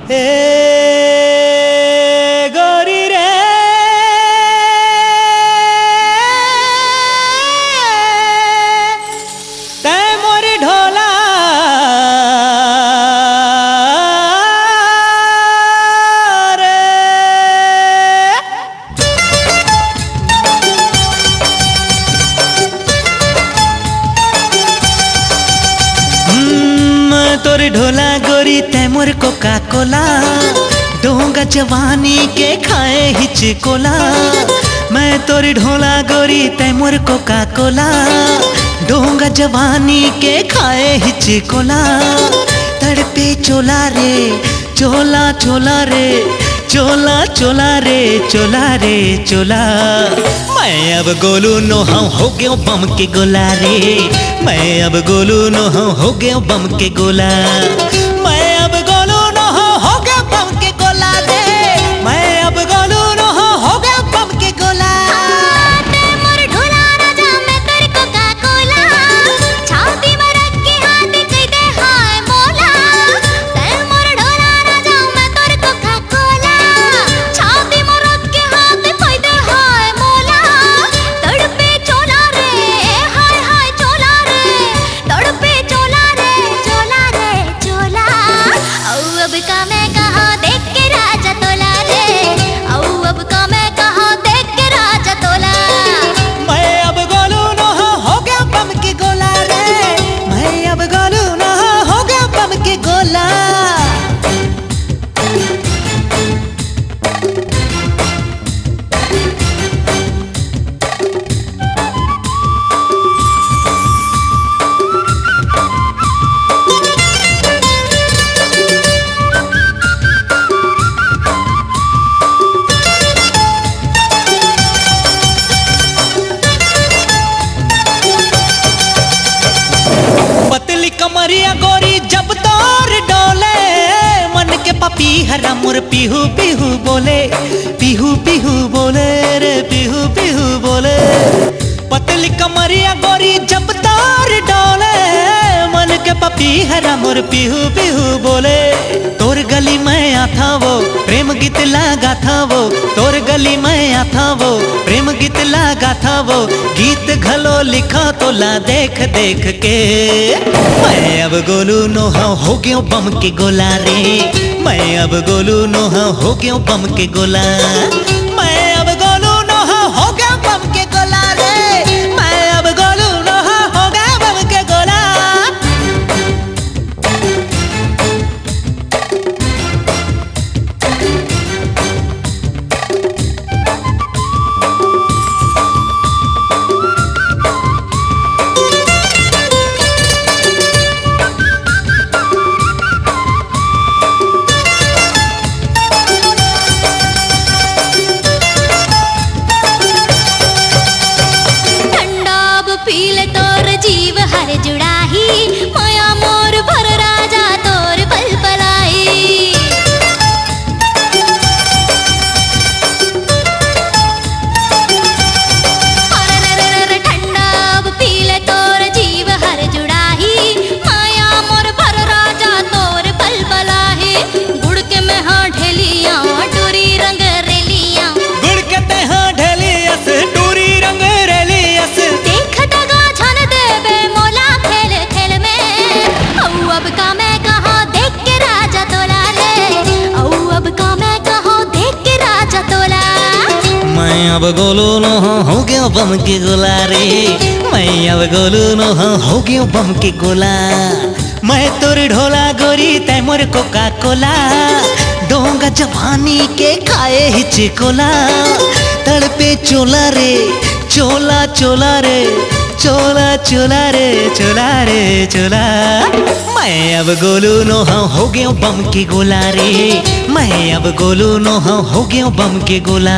ए गोरी रे तै मोरी ढोला रे। तोरी ढोला गोरी तै मोर कोका कोला डोंगा जवानी के खाए हिचकोला। मैं तोरी ढोला गोरी तै मोर कोका कोला डोंगा जवानी के खाए हिचकोला। तड़पे चोला रे चोला चोला रे चोला चोला रे चोला रे चोला। मैं अब गोलू नो हाँ हो गया बम के गोला रे। मैं अब गोलू नो हाँ हो गया बम के गोला। मैं अब गोलू नो हाँ हो गया बम के गोला रे। मैं अब गोलू नो हाँ हो गया बम के गोला। ते मोर ढोला राजा मैं तेरे कोका कोला छाती में रख के हाथ कह दे हाय मोला। ते मोर ढोला राजा मैं तेरे कोका कोला छाती में रख के हाथ कह दे हाय मोला। तड़पे चोला रे हाय हाय चोला रे तड़पे चोला रे चोला रे चोला। औ अब का मैं कहा देख के राजा तोला रे। औ अब का मैं कहा देख के राजा तोला। मैं अब गोलू नो हाँ हो गया बम के गोला रे। मैं अब गोलू नो हाँ हो गया बम के गोला। पतली कमरिया गोरी जब तोर डोले मन के पपी हरा मोर पीहू पीहू बोले पीहू पीहू बोले रे पीहू पीहू बोले। पतली कमरिया गोरी जब तोर डोले मन के पपी हरा मोर पीहू पीहू बोले। तोर गली में आता वो प्रेम गीत लगा था वो। तोर गली में आता वो प्रेम गीत लगा था वो। गीत घलो लिखा तो ला देख देख के। मैं अब गोलू नो हाँ हो गया बम के गोला रे। मैं अब गोलू नो हाँ हो गया बम के गोला। मैं अब गोलू नो हाँ हो गया बम के गोला रे। मैं अब गोलू नो हाँ हो गया बम के गोला। पीले तोर जीव हर जुड़ाही माया मोर भर राजा तोर पल पलाई। ठंडा पीले तोर जीव हर जुड़ाही माया मोर भर राजा तोर पल पलाई। गुड़ के में हाँ ढेलिया डोरी रंग रेलिया गुड़ के ते हाँ ढेलियस डोरी रंग रेलियस। अब का मैं कहा देख के राजा तोला रे। औ अब का मैं कहा देख के राजा तोला। मैं अब गोलू नो हाँ हो गया बम के गोला रे। मैं अब गोलू नो हाँ हो गया बम के गोला। मैं तोर ढोला गोरी तै मोर कोका कोला डोंगा जवानी के खाए हिचकोला। तड़पे चोला रे चोला चोला रे चोला चोला रे चोला रे चोला। मैं अब गोलू नो हाँ हो गया बम के गोला रे। मैं अब गोलू नो हाँ हो गया बम के गोला।